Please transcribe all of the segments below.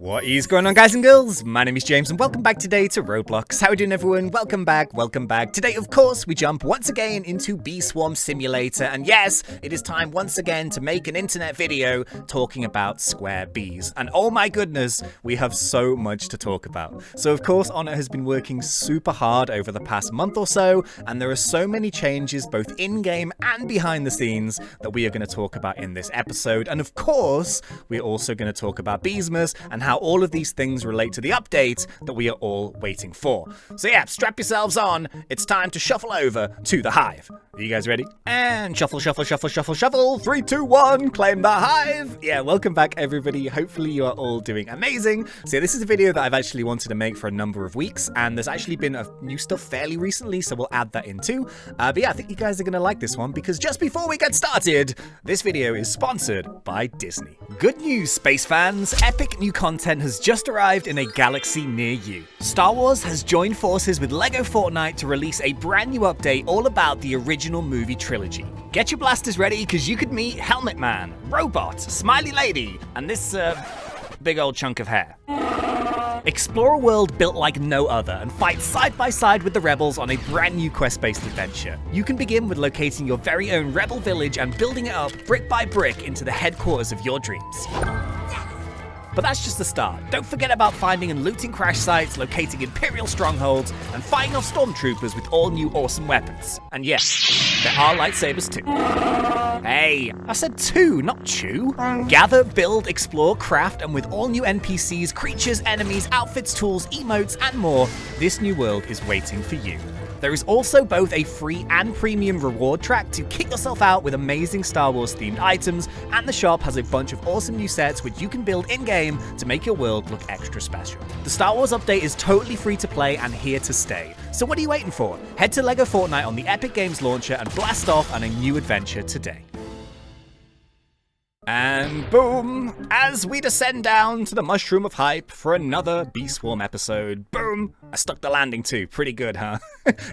What is going on, guys and girls? My name is James and welcome back today to Roblox. How are we doing, everyone? Welcome back, welcome back. Today, of course, we jump once again into Bee Swarm Simulator, and yes, it is time once again to make an internet video talking about square bees. And oh my goodness, we have so much to talk about. So of course, Onett has been working super hard over the past month or so, and there are so many changes both in-game and behind the scenes that we are going to talk about in this episode. And of course, we're also going to talk about Beesmas and how all of these things relate to the update that we are all waiting for. So yeah, strap yourselves on. It's time to shuffle over to the hive. Are you guys ready? And shuffle, shuffle, shuffle, shuffle, shuffle. 3, 2, 1, claim the hive. Yeah, welcome back, everybody. Hopefully you are all doing amazing. So yeah, this is a video that I've actually wanted to make for a number of weeks, and there's actually been a new stuff fairly recently, so we'll add that in too. But yeah, I think you guys are gonna like this one because just before we get started, this video is sponsored by Disney. Good news, space fans. Epic new content has just arrived in a galaxy near you. Star Wars has joined forces with Lego Fortnite to release a brand new update all about the original movie trilogy. Get your blasters ready because you could meet Helmet Man, Robot, Smiley Lady, and this big old chunk of hair. Explore a world built like no other and fight side by side with the rebels on a brand new quest-based adventure. You can begin with locating your very own rebel village and building it up brick by brick into the headquarters of your dreams. But that's just the start. Don't forget about finding and looting crash sites, locating Imperial strongholds, and fighting off stormtroopers with all new awesome weapons. And yes, there are lightsabers too. Hey, I said two, not chew. Gather, build, explore, craft, and with all new NPCs, creatures, enemies, outfits, tools, emotes, and more, this new world is waiting for you. There is also both a free and premium reward track to kick yourself out with amazing Star Wars themed items, and the shop has a bunch of awesome new sets which you can build in-game to make your world look extra special. The Star Wars update is totally free to play and here to stay. So what are you waiting for? Head to Lego Fortnite on the Epic Games launcher and blast off on a new adventure today. And boom, as we descend down to the Mushroom of Hype for another Bee Swarm episode. Boom, I stuck the landing too. Pretty good, huh?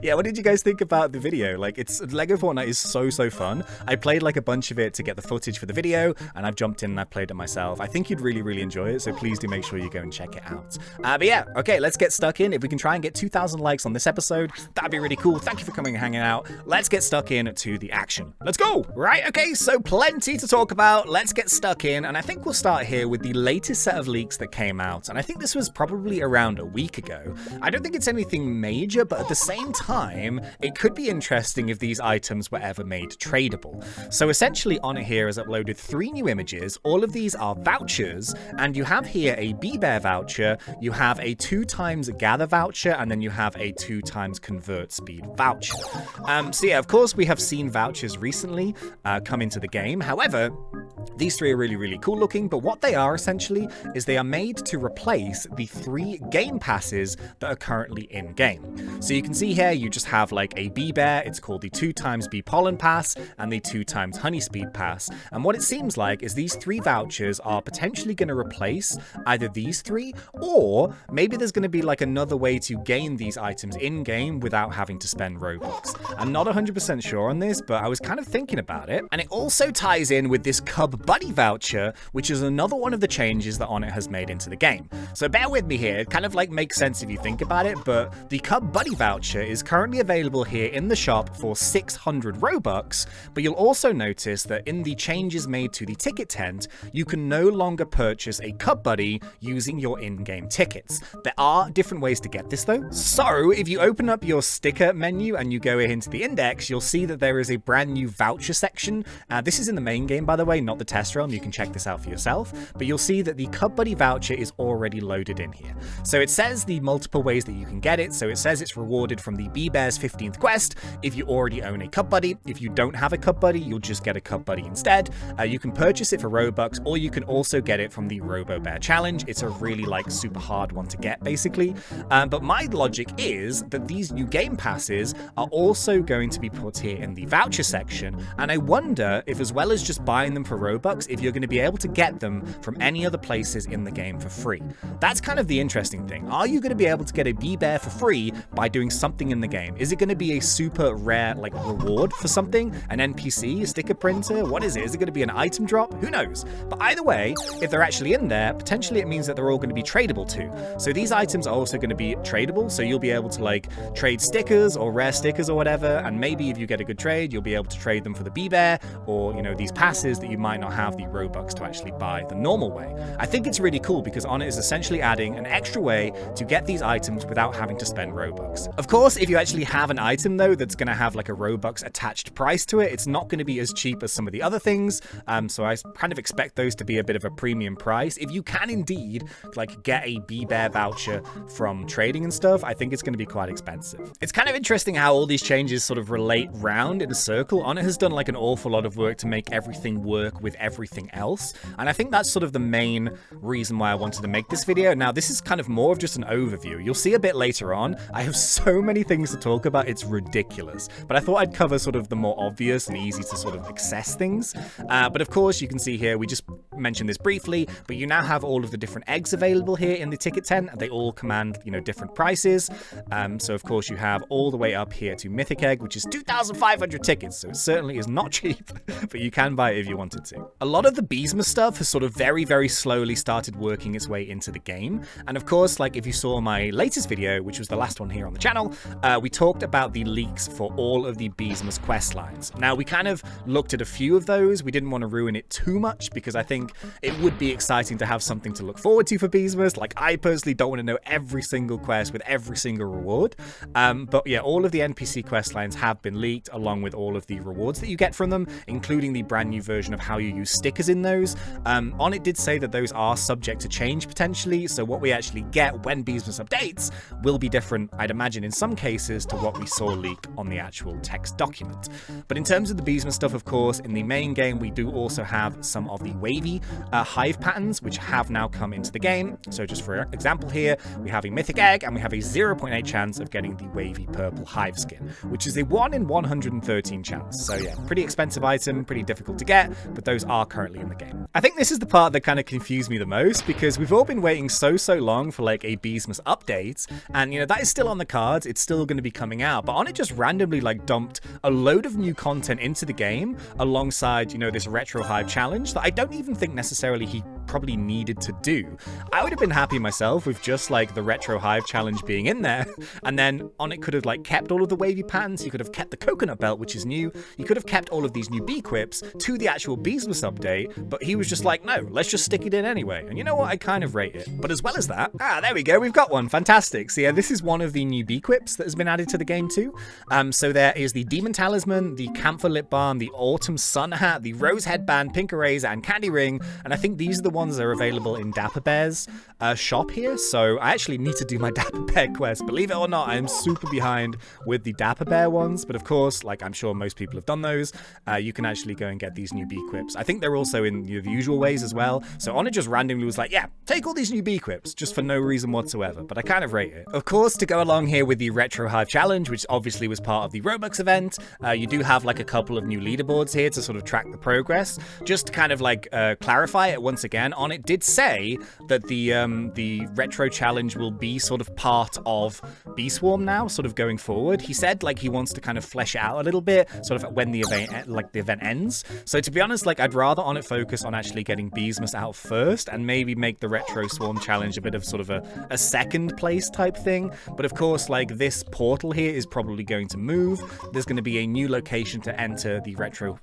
Yeah, what did you guys think about the video? Like, Lego Fortnite is so fun. I played like a bunch of it to get the footage for the video, and I've jumped in and I've played it myself. I think you'd really enjoy it, so please do make sure you go and check it out. But yeah, okay, let's get stuck in. If we can try and get 2,000 likes on this episode, that'd be really cool. Thank you for coming and hanging out. Let's get stuck in to the action. Let's go! Right, okay, so plenty to talk about. Let's get stuck in, and I think we'll start here with the latest set of leaks that came out, and I think this was probably around a week ago. I don't think it's anything major, but at the same time, it could be interesting if these items were ever made tradable. So essentially, Onett here has uploaded 3 new images. All of these are vouchers, and you have here a Bee Bear voucher, you have a 2x gather voucher, and then you have a 2x convert speed voucher. So yeah, of course, we have seen vouchers recently come into the game. However, these 3 are really cool looking, but what they are essentially is they are made to replace the 3 game passes that are currently in game. So you can see here, you just have like a Bee Bear, it's called the 2x Bee Pollen Pass and the 2x Honey Speed Pass. And what it seems like is these 3 vouchers are potentially going to replace either these 3, or maybe there's going to be like another way to gain these items in game without having to spend Robux. I'm not 100% sure on this, but I was kind of thinking about it. And it also ties in with this Cub Buddy voucher, which is another one of the changes that Onett has made into the game. So bear with me here, it kind of like makes sense if you think about it, but the Cub Buddy voucher is currently available here in the shop for 600 Robux, but you'll also notice that in the changes made to the ticket tent, you can no longer purchase a Cub Buddy using your in-game tickets. There are different ways to get this though. So if you open up your sticker menu and you go into the index, you'll see that there is a brand new voucher section. This is in the main game, by the way, not the test realm. You can check this out for yourself, but you'll see that the Cub Buddy voucher is already loaded in here. So it says the multiple ways that you can get it. So it says it's rewarded from the Bee Bear's 15th quest if you already own a Cub Buddy. If you don't have a Cub Buddy, you'll just get a Cub Buddy instead. You can purchase it for Robux, or you can also get it from the Robo Bear challenge. It's a really like super hard one to get basically. But my logic is that these new game passes are also going to be put here in the voucher section. And I wonder if, as well as just buying them for Robux, Robux if you're going to be able to get them from any other places in the game for free. That's kind of the interesting thing. Are you going to be able to get a bee bear for free by doing something in the game? Is it going to be a super rare like reward for something? An NPC, a sticker printer? What is it? Is it going to be an item drop? Who knows? But either way, if they're actually in there, potentially it means that they're all going to be tradable too. So these items are also going to be tradable, so you'll be able to like trade stickers or rare stickers or whatever, and maybe if you get a good trade, you'll be able to trade them for the bee bear or, you know, these passes that you might not have the Robux to actually buy the normal way. I think it's really cool because Onett is essentially adding an extra way to get these items without having to spend Robux. Of course, if you actually have an item though that's going to have like a Robux attached price to it, it's not going to be as cheap as some of the other things, so I kind of expect those to be a bit of a premium price. If you can indeed like get a bee bear voucher from trading and stuff, I think it's going to be quite expensive. It's kind of interesting how all these changes sort of relate round in a circle. Onett has done like an awful lot of work to make everything work with everything else, and I think that's sort of the main reason why I wanted to make this video. Now, this is kind of more of just an overview. You'll see a bit later on. I have so many things to talk about, it's ridiculous. But I thought I'd cover sort of the more obvious and easy to sort of access things. But of course, you can see here, we just mentioned this briefly, but you now have all of the different eggs available here in the ticket tent. They all command, you know, different prices. So of course, you have all the way up here to Mythic Egg, which is 2,500 tickets. So it certainly is not cheap, but you can buy it if you wanted to. A lot of the Beesmas stuff has sort of very, very slowly started working its way into the game. And of course, like if you saw my latest video, which was the last one here on the channel, we talked about the leaks for all of the Beesmas quest lines. Now, we kind of looked at a few of those. We didn't want to ruin it too much because I think it would be exciting to have something to look forward to for Beesmas. Like, I personally don't want to know every single quest with every single reward. But yeah, all of the NPC quest lines have been leaked along with all of the rewards that you get from them, including the brand new version of how you use stickers in those. Onett did say that those are subject to change potentially, so what we actually get when Beesmas updates will be different, I'd imagine in some cases, to what we saw leak on the actual text document. But in terms of the Beesmas stuff, of course, in the main game we do also have some of the wavy hive patterns which have now come into the game. So just for example here, we have a Mythic Egg and we have a 0.8 chance of getting the wavy purple hive skin, which is a 1 in 113 chance. So yeah, pretty expensive item, pretty difficult to get, but those are currently in the game. I think this is the part that kind of confused me the most, because we've all been waiting so long for like a Beesmas update, and you know, that is still on the cards, it's still going to be coming out, but Onett just randomly like dumped a load of new content into the game alongside, you know, this retro hive challenge that I don't even think necessarily he probably needed to do. I would have been happy myself with just like the retro hive challenge being in there, and then Onett could have like kept all of the wavy patterns. He could have kept the coconut belt, which is new. He could have kept all of these new bee quips to the actual Beesmas update, but he was just like, no, let's just stick it in anyway. And you know what? I kind of rate it. But as well as that, there we go, we've got one. Fantastic. So yeah, this is one of the new bee quips that has been added to the game too. So there is the Demon Talisman, the Camphor Lip Balm, the Autumn Sun Hat, the Rose Headband, Pink Eraser, and Candy Ring. And I think these are the ones that are available in Dapper Bear's shop here. So I actually need to do my Dapper Bear quest. Believe it or not, I am super behind with the Dapper Bear ones. But of course, like I'm sure most people have done those, you can actually go and get these new bee quips. I think they're also in the usual ways as well. So Onett just randomly was like, yeah, take all these new bee quips just for no reason whatsoever. But I kind of rate it. Of course, to go along here with the Retro Hive Challenge, which obviously was part of the Robux event, you do have like a couple of new leaderboards here to sort of track the progress. Just to kind of like clarify it once again, Onett did say that the Retro Challenge will be sort of part of Bee Swarm now, sort of going forward. He said like he wants to kind of flesh it out a little bit, sort of when the event ends. So to be honest, like I'd rather Onett focus on actually getting Beesmas out first and maybe make the Retro Swarm Challenge a bit of sort of a second place type thing. But of course, like this portal here is probably going to move. There's going to be a new location to enter the Retro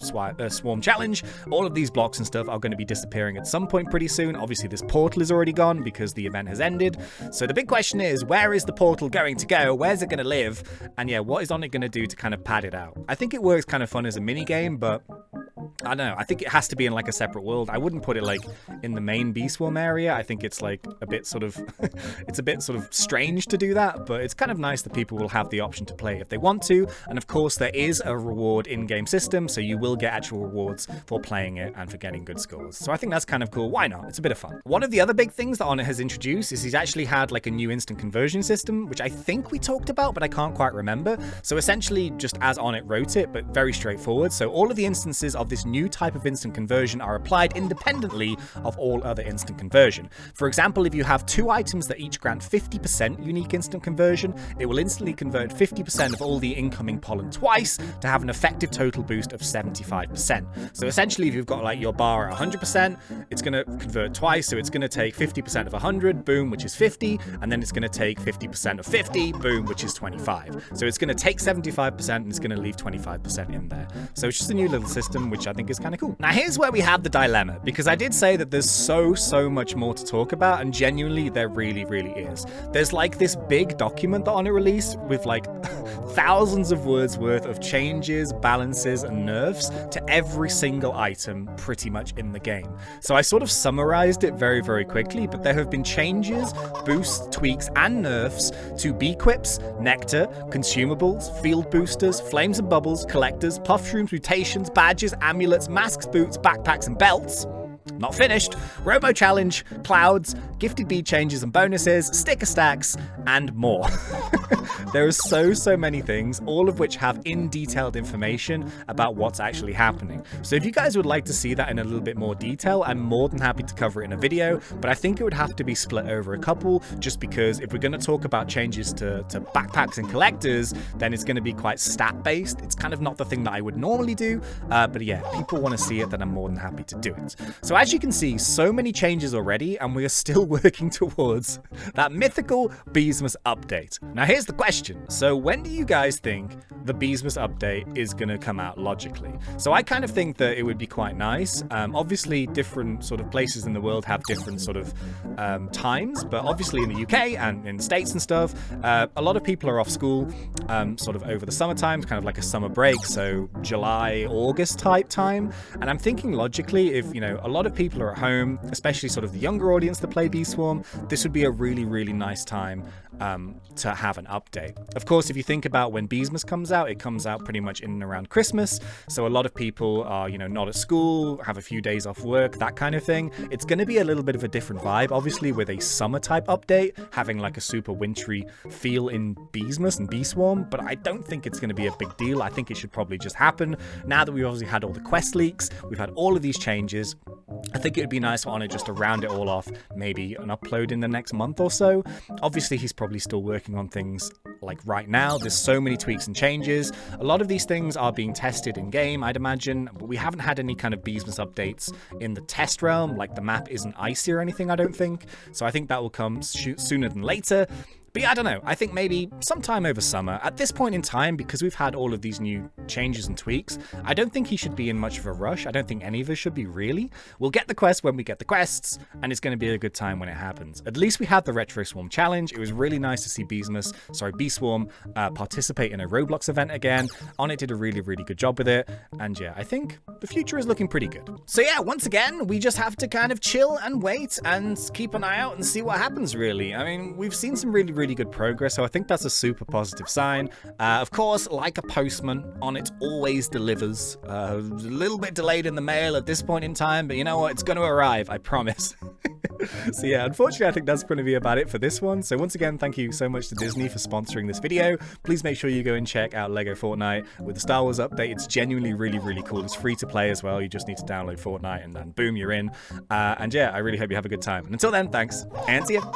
Swarm Challenge. All of these blocks and stuff are going to be disappearing at some point pretty soon. Obviously, this portal is already gone because the event has ended. So the big question is, where is the portal going to go? Where's it going to live? And yeah, what is Onett going to do to kind of pad it out? I think it works kind of fun as a mini game, but I don't know. I think it has to be in like a separate world. I wouldn't put it like in the main Bee Swarm area. I think it's like a bit sort of, it's a bit sort of strange to do that, but it's kind of nice that people will have the option to play if they want to. And of course, there is a reward in-game system, so you will get actual rewards for playing it and for getting good scores. So I think that's kind of cool. Why not? It's a bit of fun. One of the other big things that Onett has introduced is he's actually had like a new instant conversion system, which I think we talked about, but I can't quite remember. So essentially, just as Onett wrote it, but very straightforward. So all of the instances of this new type of instant conversion are applied independently of all other instant conversion. For example, if you have 2 items that each grant 50% unique instant conversion, it will instantly convert 50% of all the incoming pollen twice to have an effective total boost of 75%. So essentially, if you've got like your bar at 100%, it's going to convert twice, so it's going to take 50% of 100, boom, which is 50, and then it's going to take 50% of 50, boom, which is 25. So it's going to take 75% and it's going to leave 25% in there. So it's just a new little system, which I think is kind of cool. Now here's where we have the dilemma, because I did say that there's so much more to talk about, and genuinely there really is. There's like this big document that Onett released with like thousands of words worth of changes, balances, and nerfs to every single item pretty much in the game. So I sort of summarized it very quickly, but there have been changes, boosts, tweaks, and nerfs to bee quips, nectar, consumables, field boosters, flames and bubbles, collectors, puff shrooms, mutations, badges, amulets, masks, boots, backpacks, and belts. Not finished. Robo Challenge, clouds, gifted bee changes and bonuses, sticker stacks, and more. There are so many things, all of which have detailed information about what's actually happening. So if you guys would like to see that in a little bit more detail, I'm more than happy to cover it in a video, but I think it would have to be split over a couple, just because if we're going to talk about changes to backpacks and collectors, then it's going to be quite stat-based. It's kind of not the thing that I would normally do, but yeah, people want to see it, then I'm more than happy to do it. So as you can see, so many changes already, and we are still working towards that mythical Beesmas update. Now here's the question. So when do you guys think the Beesmas update is going to come out logically? So I kind of think that it would be quite nice. Obviously, different sort of places in the world have different sort of times, but obviously in the UK and in the States and stuff, a lot of people are off school sort of over the summertime, kind of like a summer break, so July, August type time. And I'm thinking logically, if, you know, a lot of people are at home, especially sort of the younger audience that play Bee Swarm, this would be a really nice time to have an update. Of course, if you think about when Beesmas comes out, it comes out pretty much in and around Christmas, so a lot of people are, you know, not at school, have a few days off work, that kind of thing. It's going to be a little bit of a different vibe, obviously, with a summer type update, having like a super wintry feel in Beesmas and Bee Swarm, but I don't think it's going to be a big deal. I think it should probably just happen. Now that we've obviously had all the quest leaks, we've had all of these changes, I think it would be nice for Onett just to round it all off, maybe an upload in the next month or so. Obviously, he's probably still working on things like right now. There's so many tweaks and changes. A lot of these things are being tested in game, I'd imagine, but we haven't had any kind of Beesmas updates in the test realm, like the map isn't icy or anything, I don't think. So I think that will come sooner than later. But yeah, I don't know. I think maybe sometime over summer. At this point in time, because we've had all of these new changes and tweaks, I don't think he should be in much of a rush. I don't think any of us should be, really. We'll get the quest when we get the quests, and it's going to be a good time when it happens. At least we had the Retro Swarm Challenge. It was really nice to see Bee Swarm participate in a Roblox event again. Onett did a really good job with it. And yeah, I think the future is looking pretty good. So yeah, once again, we just have to kind of chill and wait and keep an eye out and see what happens, really. I mean, we've seen some really good progress, so I think that's a super positive sign. Of course, like a postman, Onett always delivers. A little bit delayed in the mail at this point in time, but you know what? It's going to arrive, I promise. So yeah, unfortunately, I think that's going to be about it for this one. So once again, thank you so much to Disney for sponsoring this video. Please make sure you go and check out Lego Fortnite with the Star Wars update. It's genuinely really cool. It's free to play as well. You just need to download Fortnite and then boom, you're in. And yeah, I really hope you have a good time. And until then, thanks, and see ya.